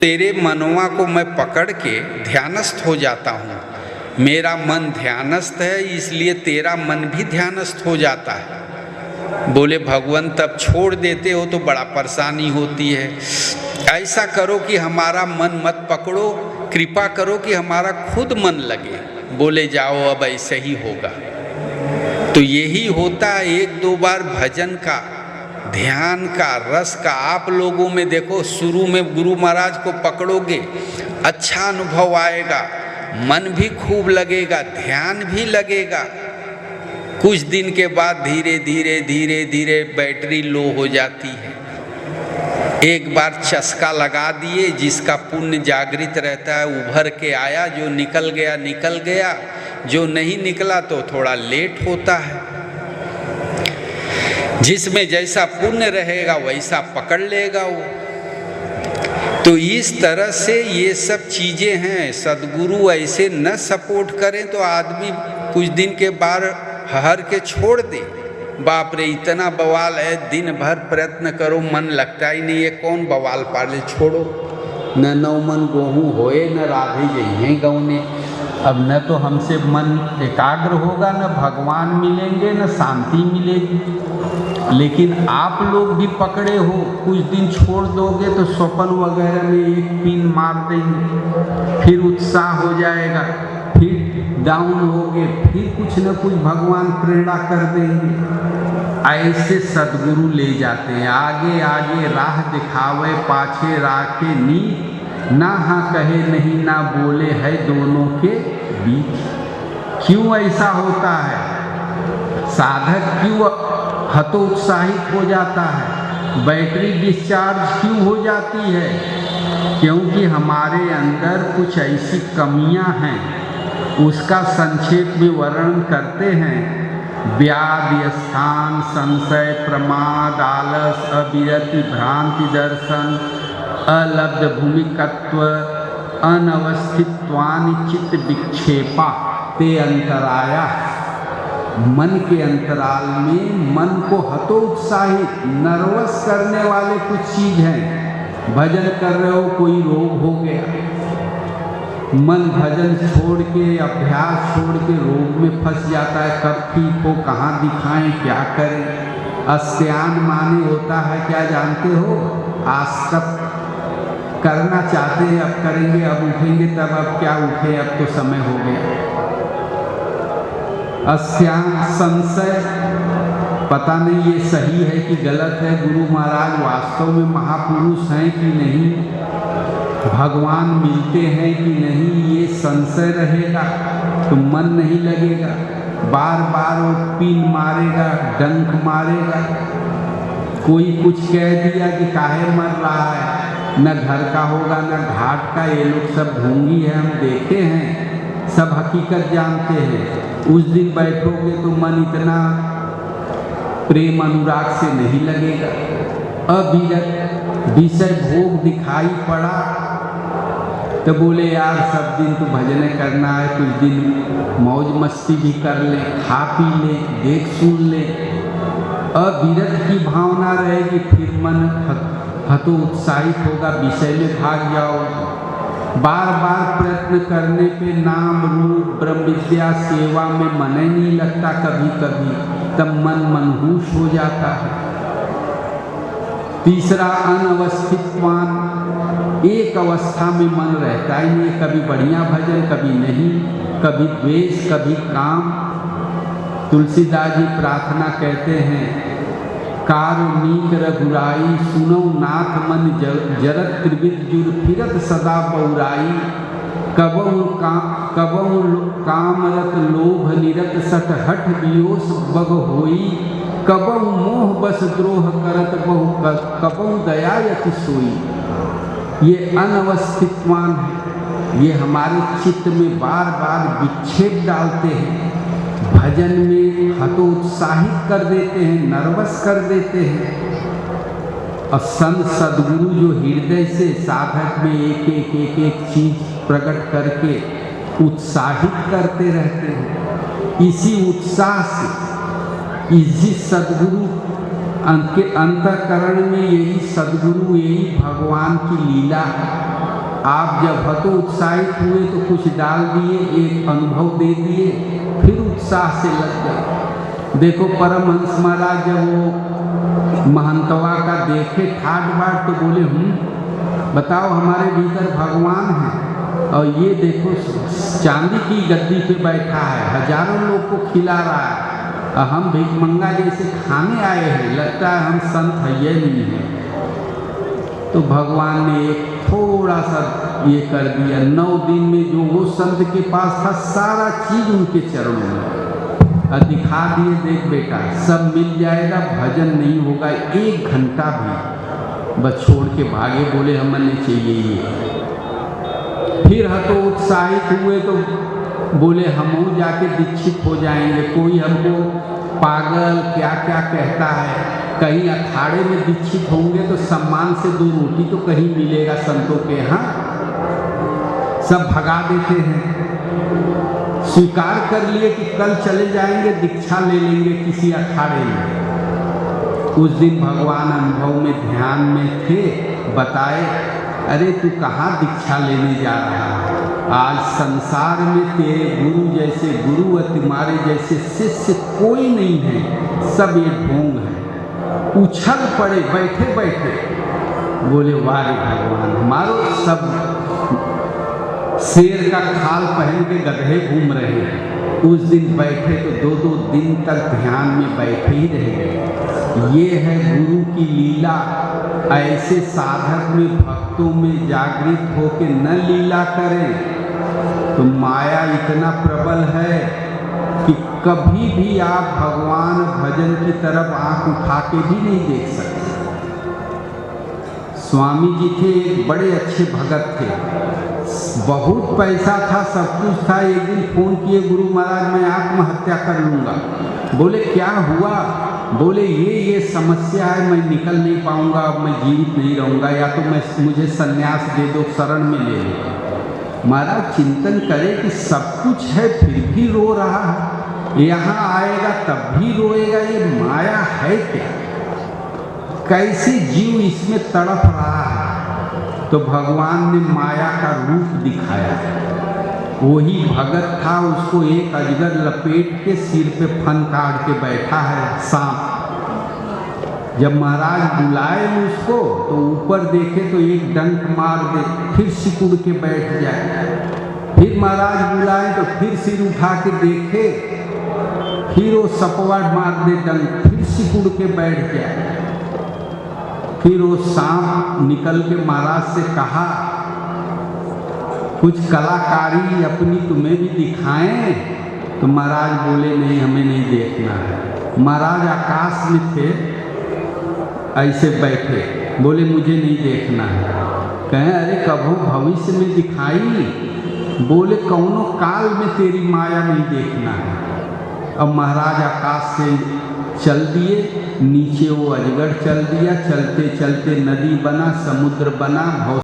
तेरे मनवा को मैं पकड़ के ध्यानस्थ हो जाता हूँ। मेरा मन ध्यानस्थ है, इसलिए तेरा मन भी ध्यानस्थ हो जाता है। बोले भगवान तब छोड़ देते हो तो बड़ा परेशानी होती है। ऐसा करो कि हमारा मन मत पकड़ो, कृपा करो कि हमारा खुद मन लगे। बोले जाओ अब ऐसे ही होगा। तो यही होता है, एक दो बार भजन का, ध्यान का, रस का। आप लोगों में देखो, शुरू में गुरु महाराज को पकड़ोगे, अच्छा अनुभव आएगा, मन भी खूब लगेगा, ध्यान भी लगेगा। कुछ दिन के बाद धीरे धीरे धीरे धीरे बैटरी लो हो जाती है। एक बार चस्का लगा दिए, जिसका पुण्य जागृत रहता है उभर के आया, जो निकल गया निकल गया, जो नहीं निकला तो थोड़ा लेट होता है। जिसमें जैसा पुण्य रहेगा वैसा पकड़ लेगा वो। तो इस तरह से ये सब चीज़ें हैं। सद्गुरु ऐसे न सपोर्ट करें तो आदमी कुछ दिन के बाद हर के छोड़ दे। बाप रे इतना बवाल है, दिन भर प्रयत्न करो मन लगता ही नहीं है, कौन बवाल पाले, छोड़ो। न नौ मन गोहूँ होए न राधे जइहें गौने। अब न तो हमसे मन एकाग्र होगा, न भगवान मिलेंगे, न शांति मिलेगी। लेकिन आप लोग भी पकड़े हो, कुछ दिन छोड़ दोगे तो स्वप्न वगैरह में एक पिन मार देंगे, फिर उत्साह हो जाएगा, फिर डाउन होगे, फिर कुछ न कुछ भगवान प्रेरणा कर देंगे। ऐसे सद्गुरु ले जाते हैं, आगे आगे राह दिखावे, पाछे राखे नीत, ना हाँ कहे नहीं ना बोले है दोनों के बीच। क्यों ऐसा होता है? साधक क्यों हतोत्साहित हो जाता है? बैटरी डिस्चार्ज क्यों हो जाती है? क्योंकि हमारे अंदर कुछ ऐसी कमियां हैं, उसका संक्षेप में वर्णन करते हैं। व्याधि, स्थान, संशय, प्रमाद, आलस, अविरति, भ्रांति दर्शन, अलब्ध भूमिकत्व, अनवस्थित्वानि चित्त विक्षेपा ते अंतराया। मन के अंतराल में मन को हतोत्साहित, नर्वस करने वाले कुछ चीज हैं। भजन कर रहे हो, कोई रोग हो गया, मन भजन छोड़ के, अभ्यास छोड़ के रोग में फंस जाता है। कब ठीक हो, कहाँ दिखाएं, क्या करें? अस्त्यान माने होता है क्या जानते हो? आज तक करना चाहते हैं, अब करेंगे, अब उठेंगे, तब अब क्या उठे, अब तो समय हो गया। अस्त्यान, संशय, पता नहीं ये सही है कि गलत है, गुरु महाराज वास्तव में महापुरुष हैं कि नहीं, भगवान मिलते हैं कि नहीं, ये संशय रहेगा तो मन नहीं लगेगा। बार बार वो पिन मारेगा, डंक मारेगा। कोई कुछ कह दिया कि काहे मर रहा है, न घर का होगा न घाट का। ये लोग सब ढोंगी है, हम देखे हैं, सब हकीकत जानते हैं। उस दिन बैठोगे तो मन इतना प्रेम अनुराग से नहीं लगेगा। अविरत विषय भोग दिखाई पड़ा तो बोले यार सब दिन तो भजन करना है, कुछ दिन मौज मस्ती भी कर ले, खा पी ले, देख सुन ले। अविरत की भावना रहेगी, फिर मन हतोत्साहित होगा, विषय में भाग जाओ। बार बार प्रयत्न करने पे नाम रूप ब्रह्म विद्या सेवा में मन ही नहीं लगता कभी कभी, तब मन मनहूस हो जाता है। तीसरा अनवस्थितवान, एक अवस्था में मन रहता ही नहीं, कभी बढ़िया भजन कभी नहीं, कभी द्वेष कभी काम। तुलसीदास जी प्रार्थना कहते हैं, कारुणिक रघुराई सुनो नाथ मन जरत त्रिविध जुर फिरत सदा बौराई। कबहु कामरत लोभ निरत सठ हठ वियोस बग होई। कबहु मोह बस द्रोह करत बहु कबहु दया यति सोई। ये अनवस्थितवान है, ये हमारे चित्त में बार बार विक्षेप डालते हैं, भजन में हतोत्साहित कर देते हैं, नर्वस कर देते हैं। और संत सद्गुरु जो हृदय से साधक में एक एक एक एक चीज प्रकट करके उत्साहित करते रहते हैं, इसी उत्साह से, इसी सद्गुरु के अंतःकरण में, यही सद्गुरु, यही भगवान की लीला है। आप जब हतोत्साहित हुए तो कुछ डाल दिए, एक अनुभव दे दिए, फिर उत्साह से लग गए। देखो परमहंस महाराज जब वो महंतवा का देखे ठाट बाट तो बोले बताओ हमारे भीतर भगवान है और ये देखो चांदी की गद्दी पे बैठा है, हजारों लोग को खिला रहा है और हम भिखमंगा जैसे खाने आए हैं, लगता है हम संत है ये नहीं है। तो भगवान ने एक थोड़ा सा ये कर दिया, 9 दिन में जो वो संत के पास था सारा चीज उनके चरणों में और दिखा दिए, देख बेटा सब मिल जाएगा, भजन नहीं होगा 1 घंटा भी, बस छोड़ के भागे, बोले हमें नहीं चाहिए ये। फिर तो उत्साहित हुए तो बोले हम जाके दीक्षित हो जाएंगे, कोई हमको पागल क्या क्या कहता है, कहीं अखाड़े में दीक्षित होंगे तो सम्मान से 2 रोटी तो कहीं मिलेगा संतों के यहाँ, सब भगा देते हैं। स्वीकार कर लिए कि कल चले जाएंगे दीक्षा ले लेंगे किसी अखाड़े में। उस दिन भगवान अनुभव में ध्यान में थे, बताए अरे तू कहाँ दीक्षा लेने जा रहा है, आज संसार में तेरे गुरु जैसे गुरु और तुम्हारे जैसे शिष्य कोई नहीं है, सब ये ढोंग है। उछल पड़े बैठे बैठे, बोले वारे भगवान हमारो सब शेर का खाल पहन के गधे घूम रहे हैं। उस दिन बैठे तो 2-2 दिन तक ध्यान में बैठे ही रहे। ये है गुरु की लीला, ऐसे साधक में भक्तों में जागृत होके न लीला करें तो माया इतना प्रबल है कि कभी भी आप भगवान भजन की तरफ आंख उठा के भी नहीं देख सकते। स्वामी जी थे, एक बड़े अच्छे भगत थे, बहुत पैसा था, सब कुछ था। एक दिन फोन किए, गुरु महाराज मैं आत्महत्या कर लूँगा। बोले क्या हुआ? बोले ये समस्या है, मैं निकल नहीं पाऊँगा, अब मैं जीवित नहीं रहूँगा, या तो मुझे संन्यास दे दो, शरण में ले लो। महाराज चिंतन करे कि सब कुछ है फिर भी रो रहा है, यहाँ आएगा तब भी रोएगा, ये माया है क्या? कैसे जीव इसमें तड़प रहा है? तो भगवान ने माया का रूप दिखाया। वही भगत था, उसको एक अजगर लपेट के सिर पे फन काट के बैठा है सांप। जब महाराज बुलाए उसको तो ऊपर देखे तो एक डंक मार दे, फिर सिकुड़ के बैठ जाए। फिर महाराज बुलाए तो फिर सिर उठा के देखे, फिर वो सपवा मार दे डंक, फिर सिकुड़ के बैठ जाए। फिर वो सांप निकल के महाराज से कहा कुछ कलाकारी अपनी तुम्हें भी दिखाएं। तो महाराज बोले नहीं, हमें नहीं देखना है। महाराज आकाश में थे, ऐसे बैठे, बोले मुझे नहीं देखना है। कहें अरे कभू भविष्य में दिखाई? बोले कौनो काल में तेरी माया नहीं देखना है। अब महाराज आकाश से चल दिए, नीचे वो अजगर चल दिया, चलते चलते नदी बना, समुद्र बना,